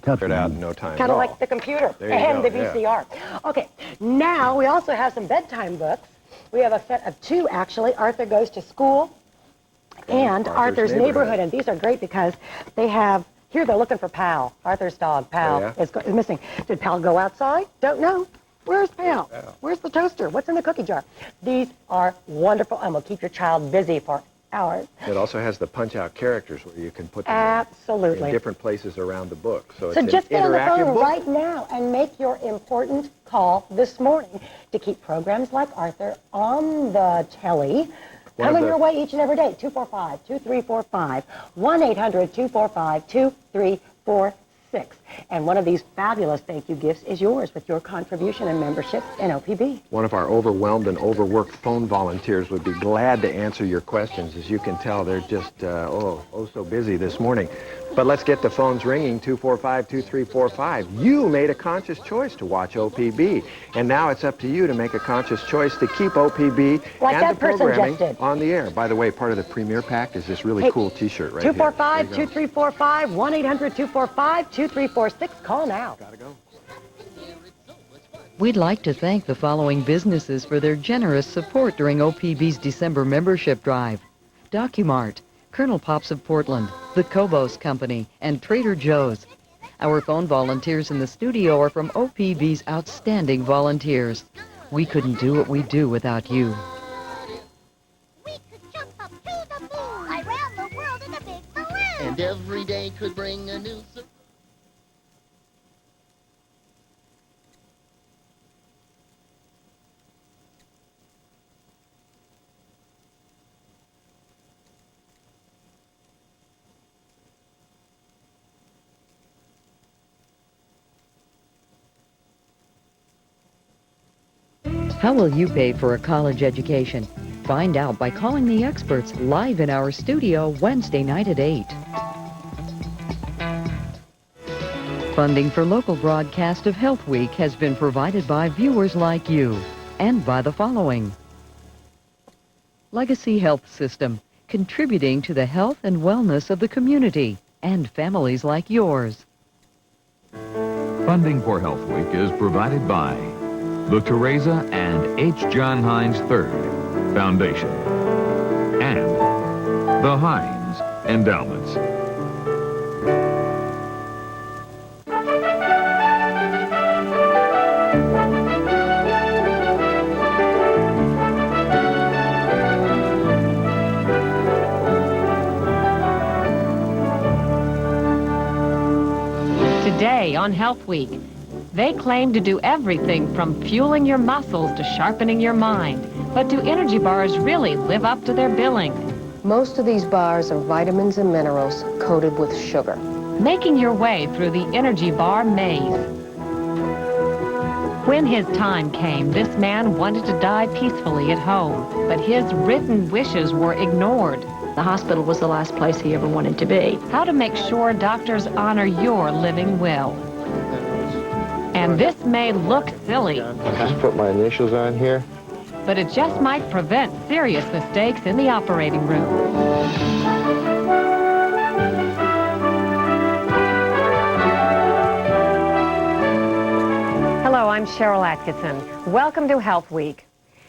Cut it out in no time. Kind of like the computer and the VCR. Yeah. Okay, now we also have some bedtime books. We have a set of two, actually. Arthur Goes to School and Arthur's Neighborhood. And these are great because they have, here they're looking for Pal, Arthur's dog. Pal is missing. Did Pal go outside? Don't know. Where's Pal? Where's the toaster? What's in the cookie jar? These are wonderful and will keep your child busy for hours. It also has the punch-out characters where you can put them in different places around the book. So it's just get on the phone book. right now and make your important call this morning to keep programs like Arthur on the telly coming your way each and every day. 245-2345, 1-800-245-2346. And one of these fabulous thank you gifts is yours with your contribution and membership in OPB. One of our overwhelmed and overworked phone volunteers would be glad to answer your questions. As you can tell, they're just, so busy this morning. But let's get the phones ringing, 245-2345. You made a conscious choice to watch OPB. And now it's up to you to make a conscious choice to keep OPB and the programming on the air. By the way, part of the premiere pack is this really cool T-shirt right here. 245-2345, 1-800-245-2346. Call now. Gotta go. We'd like to thank the following businesses for their generous support during OPB's December membership drive. DocuMart, Colonel Pops of Portland, the Kobos Company, and Trader Joe's. Our phone volunteers in the studio are from OPB's outstanding volunteers. We couldn't do what we do without you. We could jump up to the moon, around the world in a big balloon, and every day could bring a new surprise. How will you pay for a college education? Find out by calling the experts live in our studio Wednesday night at 8. Funding for local broadcast of Health Week has been provided by viewers like you and by the following. Legacy Health System, contributing to the health and wellness of the community and families like yours. Funding for Health Week is provided by the Teresa and H. John Hines III Foundation and the Hines Endowments. Today on Health Week, they claim to do everything from fueling your muscles to sharpening your mind. But do energy bars really live up to their billing? Most of these bars are vitamins and minerals coated with sugar. Making your way through the energy bar maze. When his time came, this man wanted to die peacefully at home, but his written wishes were ignored. The hospital was the last place he ever wanted to be. How to make sure doctors honor your living will. And this may look silly. Just put my initials on here. But it just might prevent serious mistakes in the operating room. Hello, I'm Cheryl Atkinson. Welcome to Health Week.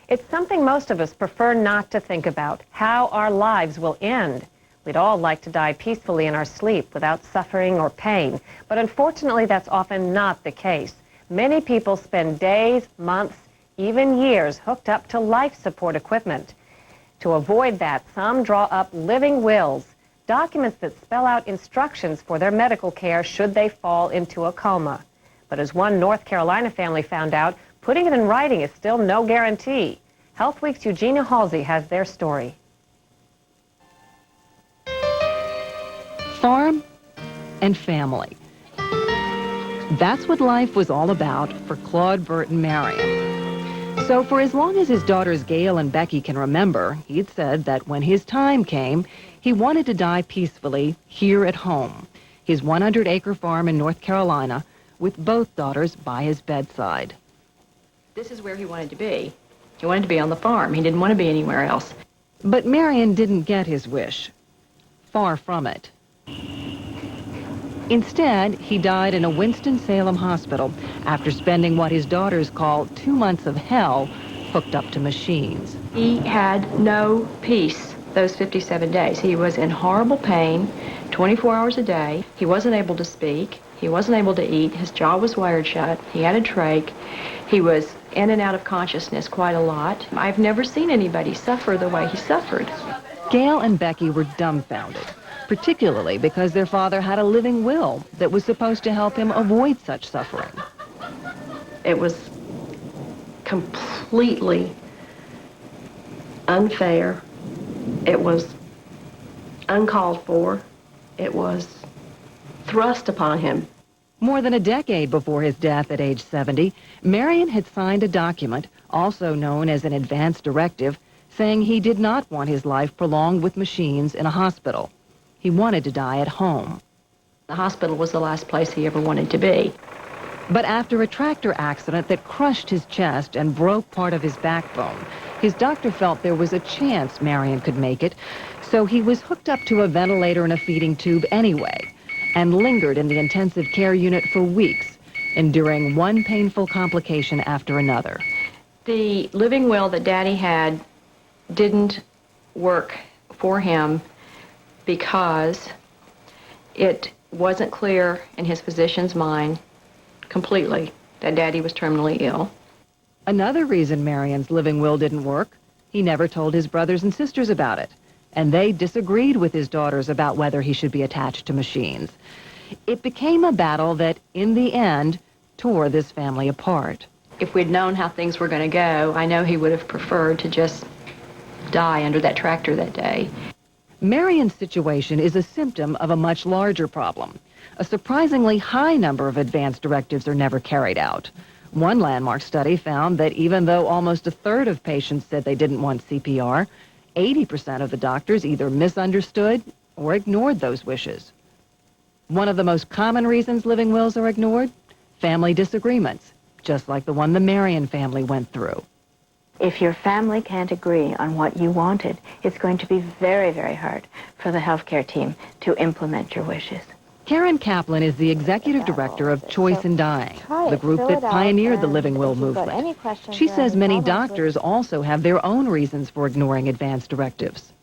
It's something most of us prefer not to think about, how our lives will end. We'd all like to die peacefully in our sleep without suffering or pain, but unfortunately that's often not the case. Many people spend days, months, even years hooked up to life support equipment. To avoid that, some draw up living wills, documents that spell out instructions for their medical care should they fall into a coma. But as one North Carolina family found out, putting it in writing is still no guarantee. Health Week's Eugenia Halsey has their story. Farm and family. That's what life was all about for Claude Burton Marion. So for as long as his daughters Gail and Becky can remember, he'd said that when his time came, he wanted to die peacefully here at home, his 100-acre farm in North Carolina, with both daughters by his bedside. This is where he wanted to be. He wanted to be on the farm. He didn't want to be anywhere else. But Marion didn't get his wish. Far from it. Instead, he died in a Winston-Salem hospital after spending what his daughters call 2 months of hell hooked up to machines. He had no peace those 57 days. He was in horrible pain 24 hours a day. He wasn't able to speak. He wasn't able to eat. His jaw was wired shut. He had a trach. He was in and out of consciousness quite a lot. I've never seen anybody suffer the way he suffered. Gail and Becky were dumbfounded, particularly because their father had a living will that was supposed to help him avoid such suffering. It was completely unfair. It was uncalled for. It was thrust upon him. More than a decade before his death at age 70, Marion had signed a document, also known as an advance directive, saying he did not want his life prolonged with machines in a hospital. He wanted to die at home. The hospital was the last place he ever wanted to be. But after a tractor accident that crushed his chest and broke part of his backbone, his doctor felt there was a chance Marion could make it, so he was hooked up to a ventilator and a feeding tube anyway, and lingered in the intensive care unit for weeks, enduring one painful complication after another. The living will that Daddy had didn't work for him because it wasn't clear in his physician's mind completely that Daddy was terminally ill. Another reason Marion's living will didn't work, he never told his brothers and sisters about it, and they disagreed with his daughters about whether he should be attached to machines. It became a battle that, in the end, tore this family apart. If we'd known how things were going to go, I know he would have preferred to just die under that tractor that day. Marion's situation is a symptom of a much larger problem. A surprisingly high number of advance directives are never carried out. One landmark study found that even though almost a third of patients said they didn't want CPR, 80% of the doctors either misunderstood or ignored those wishes. One of the most common reasons living wills are ignored? Family disagreements, just like the one the Marion family went through. If your family can't agree on what you wanted, it's going to be very, very hard for the healthcare team to implement your wishes. Karen Kaplan is the executive director of Choice in Dying, the group that pioneered the living will movement. She says many doctors also have their own reasons for ignoring advance directives.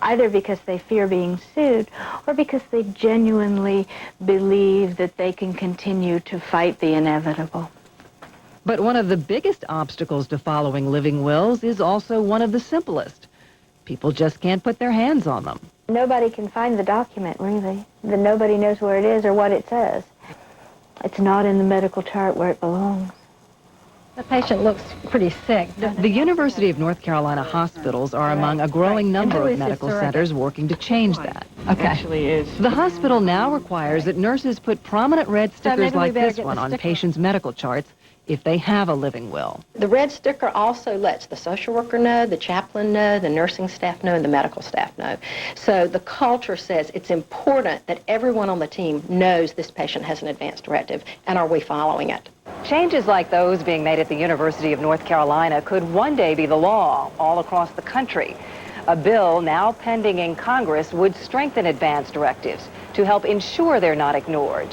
Either because they fear being sued or because they genuinely believe that they can continue to fight the inevitable. But one of the biggest obstacles to following living wills is also one of the simplest. People just can't put their hands on them. Nobody can find the document, really. Nobody knows where it is or what it says. It's not in the medical chart where it belongs. The patient looks pretty sick. The University of North Carolina hospitals are among a growing number of medical centers working to change that. Okay. The hospital now requires that nurses put prominent red stickers like this one on patients' medical charts if they have a living will. The red sticker also lets the social worker know, the chaplain know, the nursing staff know, and the medical staff know. So the culture says it's important that everyone on the team knows this patient has an advance directive, and are we following it? Changes like those being made at the University of North Carolina could one day be the law all across the country. A bill now pending in Congress would strengthen advance directives to help ensure they're not ignored.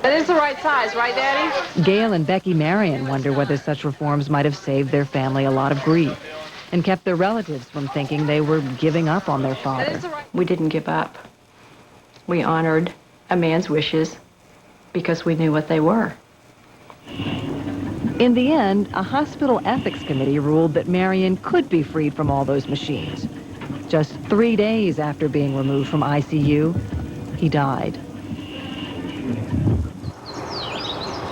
That is the right size, right, Daddy? Gail and Becky Marion wonder whether such reforms might have saved their family a lot of grief and kept their relatives from thinking they were giving up on their father. We didn't give up. We honored a man's wishes because we knew what they were. In the end, a hospital ethics committee ruled that Marion could be freed from all those machines. Just 3 days after being removed from ICU, he died.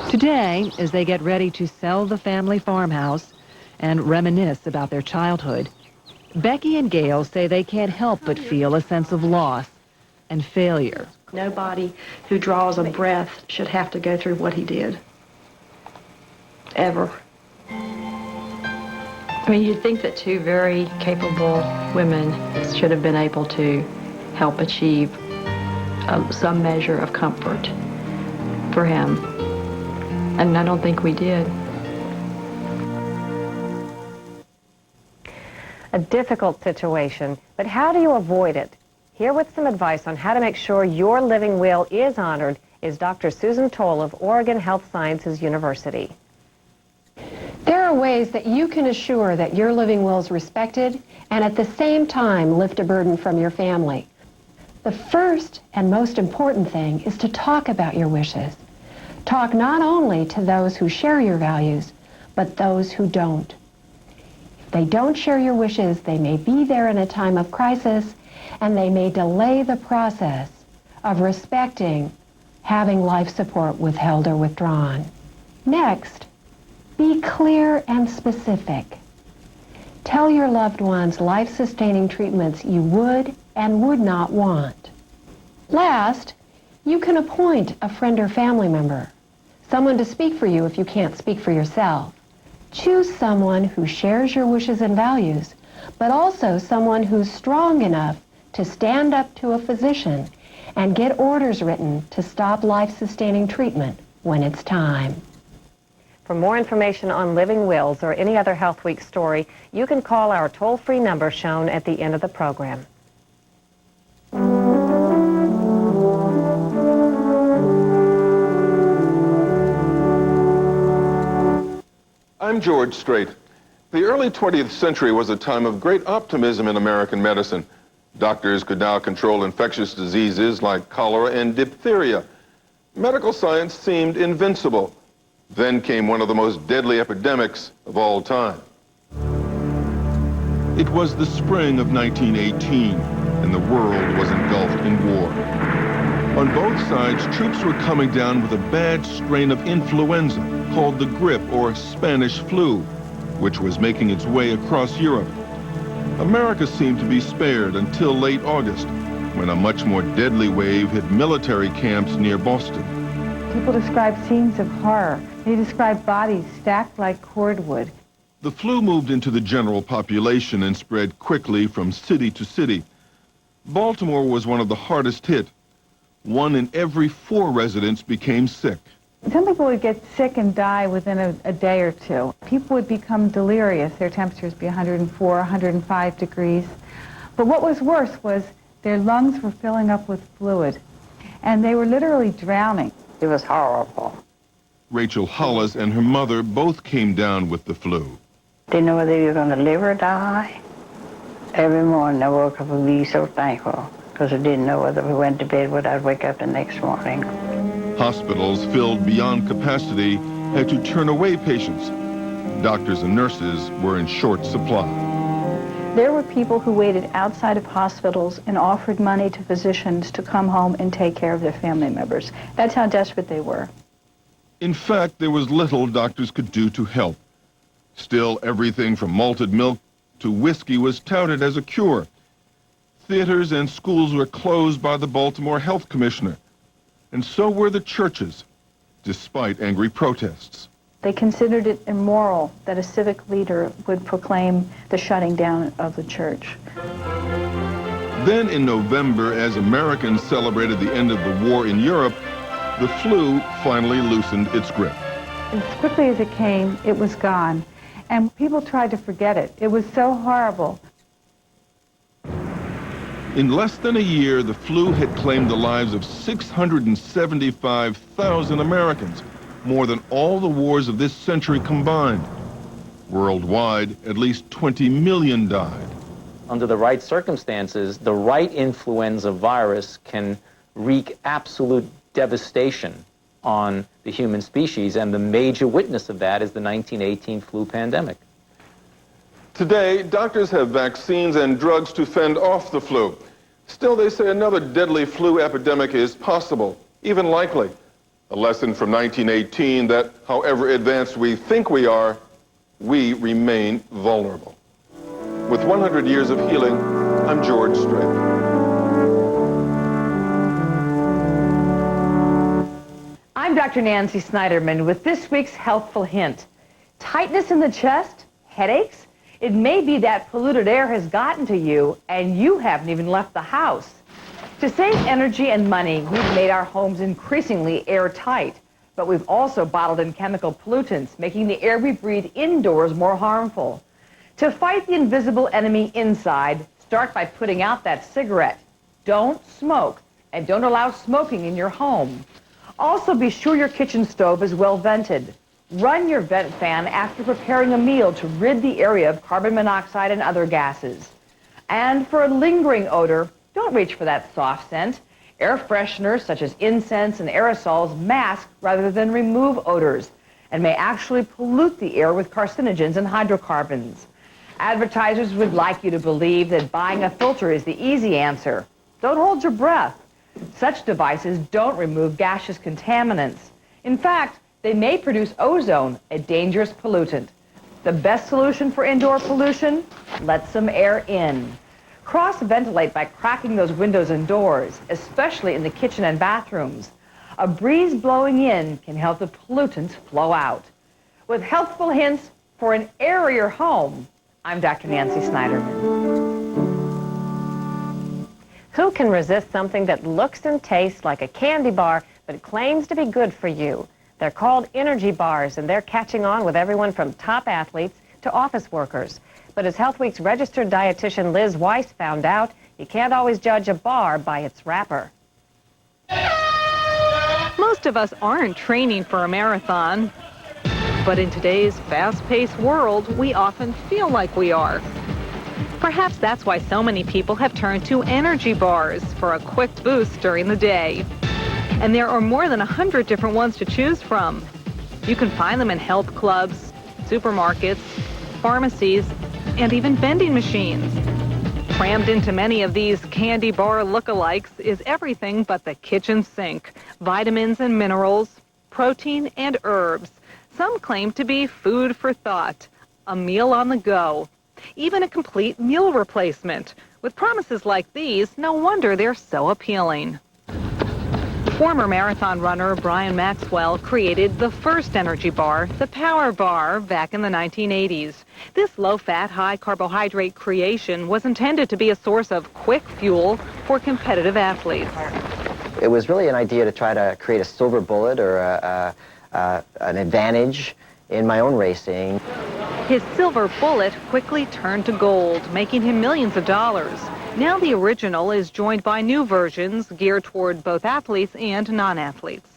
Today, as they get ready to sell the family farmhouse and reminisce about their childhood, Becky and Gail say they can't help but feel a sense of loss and failure. Nobody who draws a breath should have to go through what he did. Ever. I mean, you'd think that two very capable women should have been able to help achieve some measure of comfort for him. And I don't think we did. A difficult situation, but how do you avoid it? Here with some advice on how to make sure your living will is honored is Dr. Susan Toll of Oregon Health Sciences University. There are ways that you can assure that your living will is respected and at the same time lift a burden from your family. The first and most important thing is to talk about your wishes. Talk not only to those who share your values, but those who don't. If they don't share your wishes, they may be there in a time of crisis, and they may delay the process of respecting having life support withheld or withdrawn. Next, be clear and specific. Tell your loved ones life-sustaining treatments you would and would not want. Last, you can appoint a friend or family member, someone to speak for you if you can't speak for yourself. Choose someone who shares your wishes and values, but also someone who's strong enough to stand up to a physician and get orders written to stop life-sustaining treatment when it's time. For more information on living wills or any other Health Week story, you can call our toll-free number shown at the end of the program. I'm George Strait. The early 20th century was a time of great optimism in American medicine. Doctors could now control infectious diseases like cholera and diphtheria. Medical science seemed invincible. Then came one of the most deadly epidemics of all time. It was the spring of 1918, and the world was engulfed in war. On both sides, troops were coming down with a bad strain of influenza called the grippe or Spanish flu, which was making its way across Europe. America seemed to be spared until late August, when a much more deadly wave hit military camps near Boston. People describe scenes of horror. They describe bodies stacked like cordwood. The flu moved into the general population and spread quickly from city to city. Baltimore was one of the hardest hit. 1 in every 4 residents became sick. Some people would get sick and die within a day or two. People would become delirious. Their temperatures would be 104, 105 degrees. But what was worse was their lungs were filling up with fluid, and they were literally drowning. It was horrible. Rachel Hollis and her mother both came down with the flu. Didn't know whether you were going to live or die. Every morning I woke up and be so thankful, because I didn't know whether we went to bed, would I'd wake up the next morning. Hospitals filled beyond capacity had to turn away patients. Doctors and nurses were in short supply. There were people who waited outside of hospitals and offered money to physicians to come home and take care of their family members. That's how desperate they were. In fact, there was little doctors could do to help. Still, everything from malted milk to whiskey was touted as a cure. Theaters and schools were closed by the Baltimore Health Commissioner, and so were the churches, despite angry protests. They considered it immoral that a civic leader would proclaim the shutting down of the church. Then in November, as Americans celebrated the end of the war in Europe, the flu finally loosened its grip. As quickly as it came, it was gone. And people tried to forget it. It was so horrible. In less than a year, the flu had claimed the lives of 675,000 Americans, more than all the wars of this century combined. Worldwide, at least 20 million died. Under the right circumstances, the right influenza virus can wreak absolute devastation on the human species, and the major witness of that is the 1918 flu pandemic. Today, doctors have vaccines and drugs to fend off the flu. Still, they say another deadly flu epidemic is possible, even likely. A lesson from 1918 that, however advanced we think we are, we remain vulnerable. With 100 years of healing, I'm George Strait. I'm Dr. Nancy Snyderman with this week's Healthful Hint. Tightness in the chest? Headaches? It may be that polluted air has gotten to you and you haven't even left the house. To save energy and money, we've made our homes increasingly airtight, but we've also bottled in chemical pollutants, making the air we breathe indoors more harmful. To fight the invisible enemy inside, start by putting out that cigarette. Don't smoke, and don't allow smoking in your home. Also, be sure your kitchen stove is well vented. Run your vent fan after preparing a meal to rid the area of carbon monoxide and other gases. And for a lingering odor, don't reach for that soft scent. Air fresheners such as incense and aerosols mask rather than remove odors and may actually pollute the air with carcinogens and hydrocarbons. Advertisers would like you to believe that buying a filter is the easy answer. Don't hold your breath. Such devices don't remove gaseous contaminants. In fact, they may produce ozone, a dangerous pollutant. The best solution for indoor pollution? Let some air in. Cross-ventilate by cracking those windows and doors, especially in the kitchen and bathrooms. A breeze blowing in can help the pollutants flow out. With healthful hints for an airier home, I'm Dr. Nancy Snyderman. Who can resist something that looks and tastes like a candy bar but claims to be good for you? They're called energy bars, and they're catching on with everyone from top athletes to office workers. But as HealthWeek's registered dietitian Liz Weiss found out, you can't always judge a bar by its wrapper. Most of us aren't training for a marathon, but in today's fast-paced world, we often feel like we are. Perhaps that's why so many people have turned to energy bars for a quick boost during the day. And there are more than 100 different ones to choose from. You can find them in health clubs, supermarkets, pharmacies, and even vending machines. Crammed into many of these candy bar lookalikes is everything but the kitchen sink, vitamins and minerals, protein and herbs. Some claim to be food for thought, a meal on the go, even a complete meal replacement. With promises like these, no wonder they're so appealing. Former marathon runner Brian Maxwell created the first energy bar, the Power Bar, back in the 1980s. This low-fat, high-carbohydrate creation was intended to be a source of quick fuel for competitive athletes. It was really an idea to try to create a silver bullet or an advantage in my own racing. His silver bullet quickly turned to gold, making him millions of dollars. Now the original is joined by new versions geared toward both athletes and non-athletes.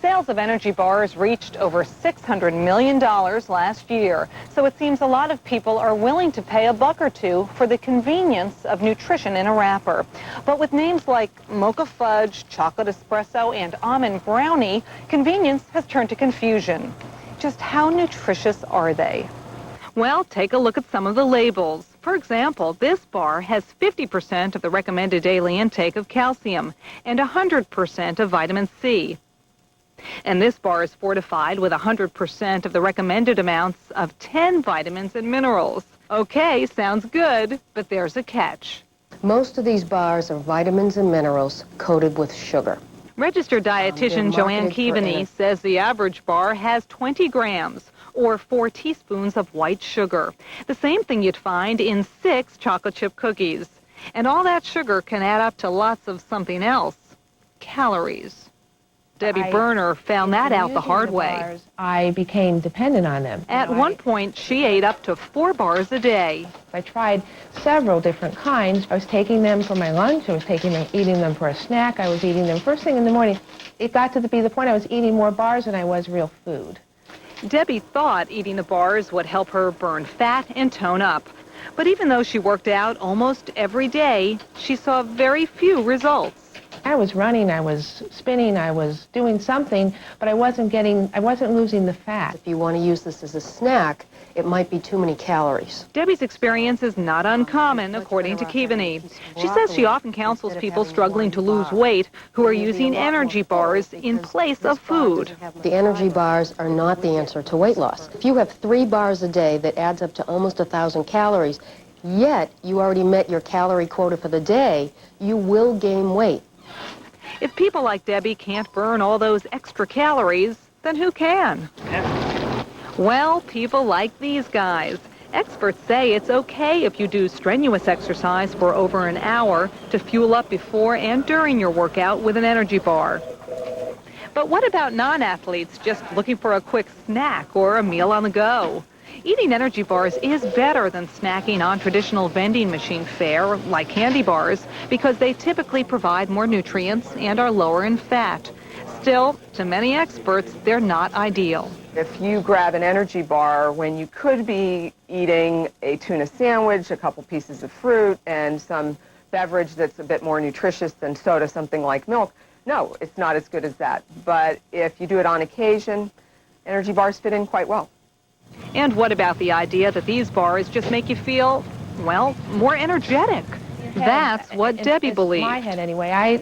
Sales of energy bars reached over $600 million last year, so it seems a lot of people are willing to pay a buck or two for the convenience of nutrition in a wrapper. But with names like Mocha Fudge, Chocolate Espresso, and Almond Brownie, convenience has turned to confusion. Just how nutritious are they? Well, take a look at some of the labels. For example, this bar has 50% of the recommended daily intake of calcium and 100% of vitamin C. And this bar is fortified with 100% of the recommended amounts of 10 vitamins and minerals. Okay, sounds good, but there's a catch. Most of these bars are vitamins and minerals coated with sugar. Registered dietitian Joanne Keaveney says the average bar has 20 grams or 4 teaspoons of white sugar, the same thing you'd find in 6 chocolate chip cookies. And all that sugar can add up to lots of something else, calories. Debbie Berner found that out the hard way. I became dependent on them. At one point, she ate up to 4 bars a day. I tried several different kinds. I was taking them for my lunch. I was eating them for a snack. I was eating them first thing in the morning. It got to be the point I was eating more bars than I was real food. Debbie thought eating the bars would help her burn fat and tone up. But even though she worked out almost every day, she saw very few results. I was running, I was spinning, I was doing something, but I wasn't losing the fat. If you want to use this as a snack, it might be too many calories. Debbie's experience is not uncommon, according to Keaveney. She says she often counsels people struggling to lose weight who are using energy bars in place of food. The energy bars are not the answer to weight loss. If you have 3 bars a day, that adds up to almost 1,000 calories, yet you already met your calorie quota for the day, you will gain weight. If people like Debbie can't burn all those extra calories, then who can? Well, people like these guys. Experts say it's okay if you do strenuous exercise for over an hour to fuel up before and during your workout with an energy bar. But what about non-athletes just looking for a quick snack or a meal on the go? Eating energy bars is better than snacking on traditional vending machine fare like candy bars because they typically provide more nutrients and are lower in fat. Still, to many experts, they're not ideal. If you grab an energy bar when you could be eating a tuna sandwich, a couple pieces of fruit, and some beverage that's a bit more nutritious than soda, something like milk, no, it's not as good as that. But if you do it on occasion, energy bars fit in quite well. And what about the idea that these bars just make you feel, well, more energetic? That's what Debbie believes. In my head, anyway, I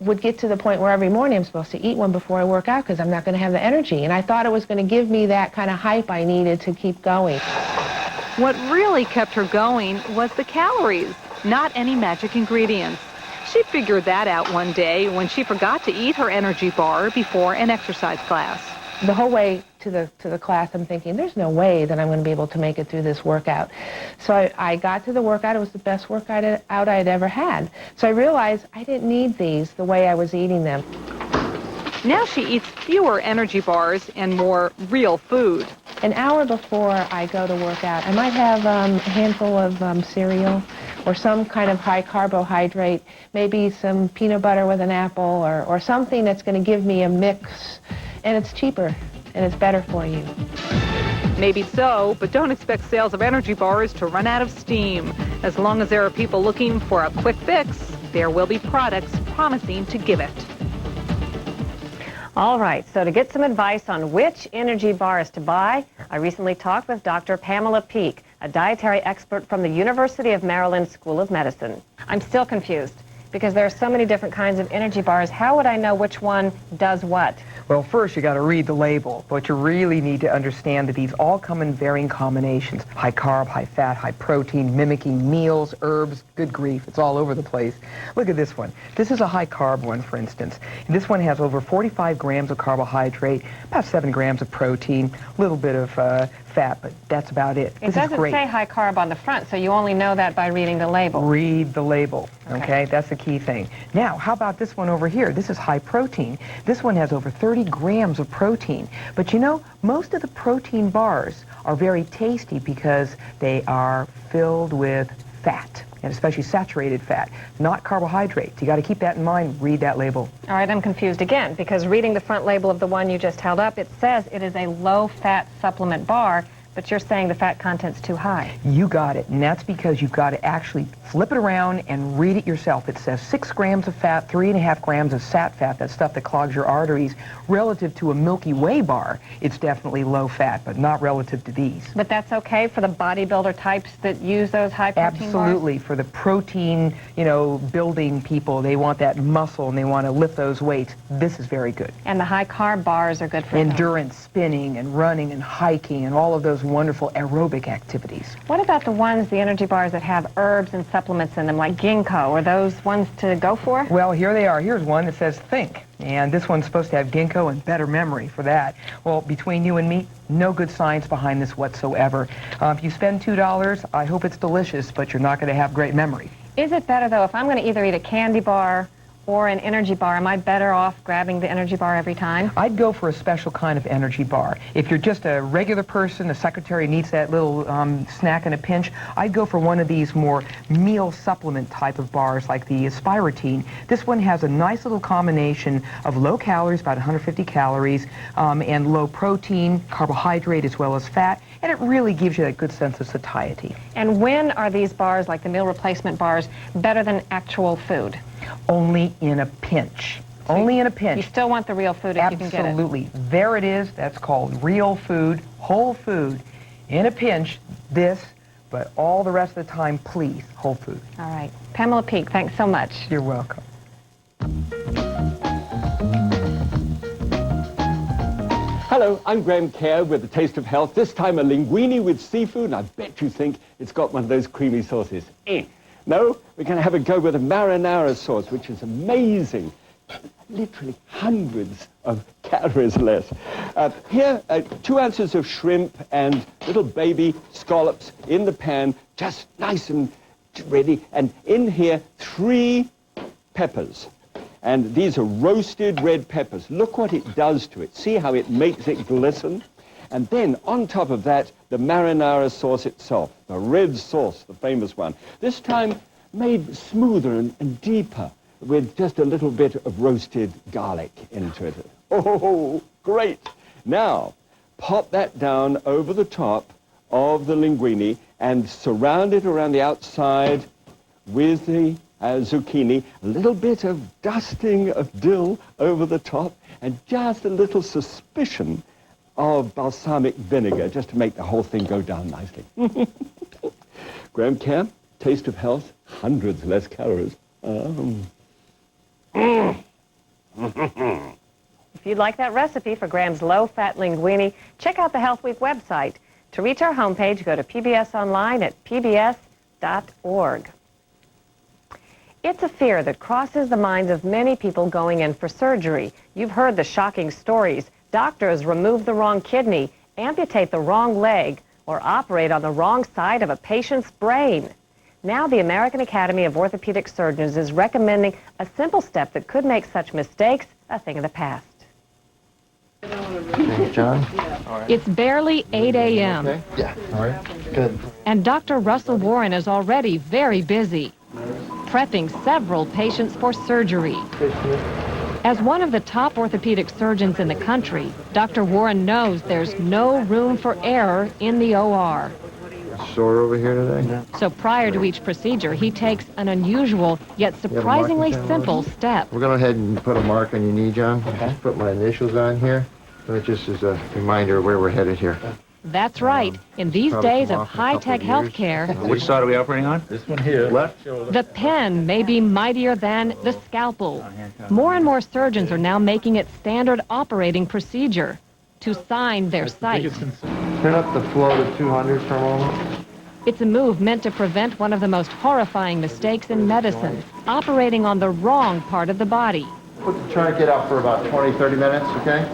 would get to the point where every morning I'm supposed to eat one before I work out because I'm not going to have the energy. And I thought it was going to give me that kind of hype I needed to keep going. What really kept her going was the calories, not any magic ingredients. She figured that out one day when she forgot to eat her energy bar before an exercise class. The whole way to the class, I'm thinking, there's no way that I'm going to be able to make it through this workout. So I got to the workout. It was the best workout I'd ever had. So I realized I didn't need these the way I was eating them. Now she eats fewer energy bars and more real food. An hour before I go to work out, I might have a handful of cereal or some kind of high carbohydrate, maybe some peanut butter with an apple or something that's going to give me a mix. And it's cheaper, and it's better for you. Maybe so, but don't expect sales of energy bars to run out of steam. As long as there are people looking for a quick fix, there will be products promising to give it. All right, so to get some advice on which energy bars to buy, I recently talked with Dr. Pamela Peek, a dietary expert from the University of Maryland School of Medicine. I'm still confused because there are so many different kinds of energy bars. How would I know which one does what? Well, first you got to read the label, but you really need to understand that these all come in varying combinations. High carb, high fat, high protein, mimicking meals, herbs, good grief, it's all over the place. Look at this one. This is a high carb one, for instance. And this one has over 45 grams of carbohydrate, about 7 grams of protein, a little bit of fat, but that's about it. It doesn't say high carb on the front, so you only know that by reading the label. Read the label, okay? That's the key thing. Now, how about this one over here? This is high protein. This one has over 30 grams of protein. But you know, most of the protein bars are very tasty because they are filled with fat, and especially saturated fat, not carbohydrates. You got to keep that in mind. Read that label. All right, I'm confused again because reading the front label of the one you just held up, it says it is a low-fat supplement bar, but you're saying the fat content's too high. You got it, and that's because you've got to actually flip it around and read it yourself. It says 6 grams of fat, 3.5 grams of sat fat, that stuff that clogs your arteries. Relative to a Milky Way bar, it's definitely low fat, but not relative to these. But that's okay for the bodybuilder types that use those high protein bars? Absolutely. For the protein, building people, they want that muscle and they want to lift those weights. This is very good. And the high carb bars are good for endurance, spinning and running and hiking and all of those wonderful aerobic activities. What about the ones, the energy bars that have herbs and supplements in them, like ginkgo? Are those ones to go for? Well, here they are. Here's one that says think. And this one's supposed to have ginkgo and better memory for that. Well, between you and me, no good science behind this whatsoever. If you spend $2, I hope it's delicious, but you're not going to have great memory. Is it better, though, if I'm going to either eat a candy bar or an energy bar, am I better off grabbing the energy bar every time? I'd go for a special kind of energy bar. If you're just a regular person, the secretary needs that little snack in a pinch, I'd go for one of these more meal supplement type of bars like the Spiritine. This one has a nice little combination of low calories, about 150 calories, and low protein, carbohydrate as well as fat, and it really gives you that good sense of satiety. And when are these bars, like the meal replacement bars, better than actual food? Only in a pinch. Only in a pinch. You still want the real food if you can get it. Absolutely. There it is. That's called real food, whole food. In a pinch, this, but all the rest of the time, please, whole food. All right. Pamela Peek, thanks so much. You're welcome. Hello, I'm Graham Kerr with The Taste of Health. This time a linguine with seafood, and I bet you think it's got one of those creamy sauces. No, we're going to have a go with a marinara sauce, which is amazing. Literally hundreds of calories less. Here, 2 ounces of shrimp and little baby scallops in the pan, just nice and ready. And in here, 3 peppers. And these are roasted red peppers. Look what it does to it. See how it makes it glisten? And then, on top of that, the marinara sauce itself, the red sauce, the famous one. This time made smoother and deeper with just a little bit of roasted garlic into it. Oh, great. Now, pop that down over the top of the linguine and surround it around the outside with the zucchini, a little bit of dusting of dill over the top, and just a little suspicion of balsamic vinegar, just to make the whole thing go down nicely. Graham Camp, taste of health, hundreds less calories. If you'd like that recipe for Graham's low-fat linguine, check out the HealthWeek website. To reach our homepage, go to PBS Online at pbs.org. It's a fear that crosses the minds of many people going in for surgery. You've heard the shocking stories. Doctors remove the wrong kidney, amputate the wrong leg, or operate on the wrong side of a patient's brain. Now the American Academy of Orthopedic Surgeons is recommending a simple step that could make such mistakes a thing of the past. Thanks, John. It's barely 8 a.m. Okay. Yeah. All right. Good. And Dr. Russell Warren is already very busy, prepping several patients for surgery. As one of the top orthopedic surgeons in the country, Dr. Warren knows there's no room for error in the OR. Sore over here today? So prior to each procedure, he takes an unusual yet surprisingly simple step. We're going to go ahead and put a mark on your knee, John. Okay. Put my initials on here. So it just is a reminder of where we're headed here. That's right. In these days of high-tech healthcare, which side are we operating on? This one here. Left shoulder. The pen may be mightier than the scalpel. More and more surgeons are now making it standard operating procedure to sign their site. Turn up the flow to 200 for a moment. It's a move meant to prevent one of the most horrifying mistakes in medicine, operating on the wrong part of the body. Put the tourniquet up for about 20, 30 minutes, okay?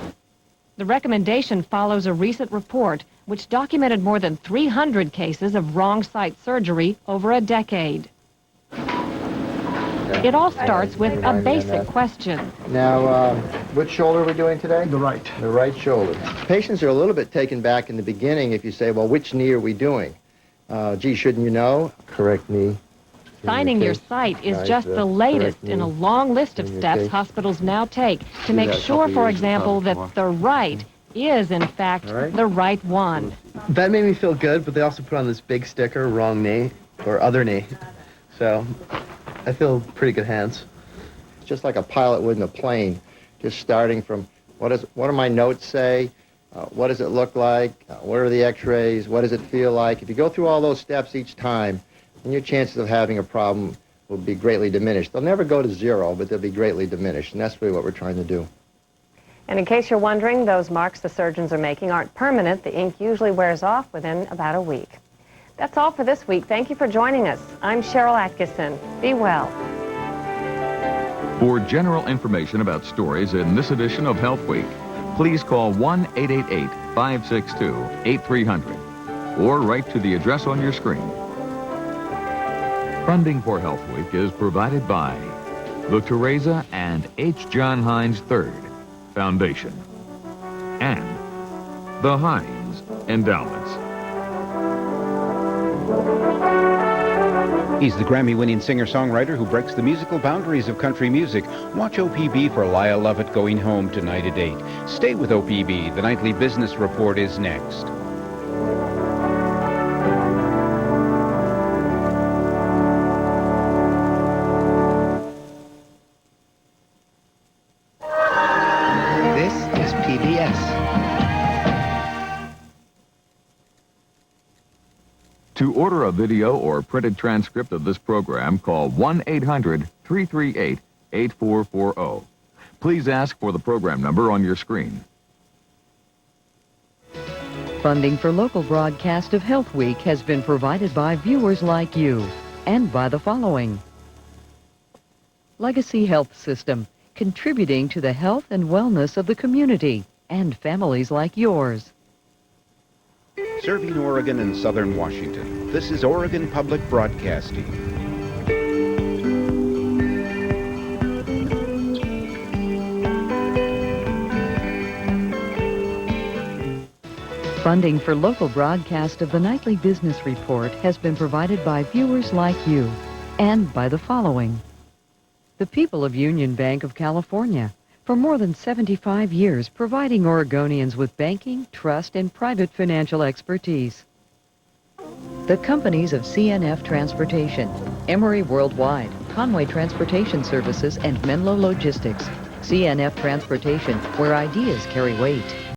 The recommendation follows a recent report which documented more than 300 cases of wrong site surgery over a decade. It all starts with a basic question. Now, which shoulder are we doing today? The right. The right shoulder. Patients are a little bit taken back in the beginning if you say, well, which knee are we doing? Gee, shouldn't you know? Correct knee. Signing your site is just the latest in a long list of steps hospitals now take to make sure, for example, that the right is, in fact, the right one. That made me feel good, but they also put on this big sticker, wrong knee, or other knee. So I feel pretty good hands. It's just like a pilot would in a plane, just starting from what do my notes say? What does it look like? What are the x-rays? What does it feel like? If you go through all those steps each time, then your chances of having a problem will be greatly diminished. They'll never go to zero, but they'll be greatly diminished, and that's really what we're trying to do. And in case you're wondering, those marks the surgeons are making aren't permanent. The ink usually wears off within about a week. That's all for this week. Thank you for joining us. I'm Cheryl Atkinson. Be well. For general information about stories in this edition of Health Week, please call 1-888-562-8300 or write to the address on your screen. Funding for Health Week is provided by the Teresa and H. John Hines III Foundation and the Hines Endowments. He's the Grammy-winning singer-songwriter who breaks the musical boundaries of country music. Watch OPB for Lyle Lovett Going Home Tonight at 8. Stay with OPB. The Nightly Business Report is next. This is PBS. To order a video or printed transcript of this program, call 1-800-338-8440. Please ask for the program number on your screen. Funding for local broadcast of Health Week has been provided by viewers like you and by the following. Legacy Health System, contributing to the health and wellness of the community and families like yours. Serving Oregon and Southern Washington, this is Oregon Public Broadcasting. Funding for local broadcast of the Nightly Business Report has been provided by viewers like you and by the following. The people of Union Bank of California. For more than 75 years, providing Oregonians with banking, trust, and private financial expertise. The companies of CNF Transportation, Emory Worldwide, Conway Transportation Services, and Menlo Logistics. CNF Transportation, where ideas carry weight.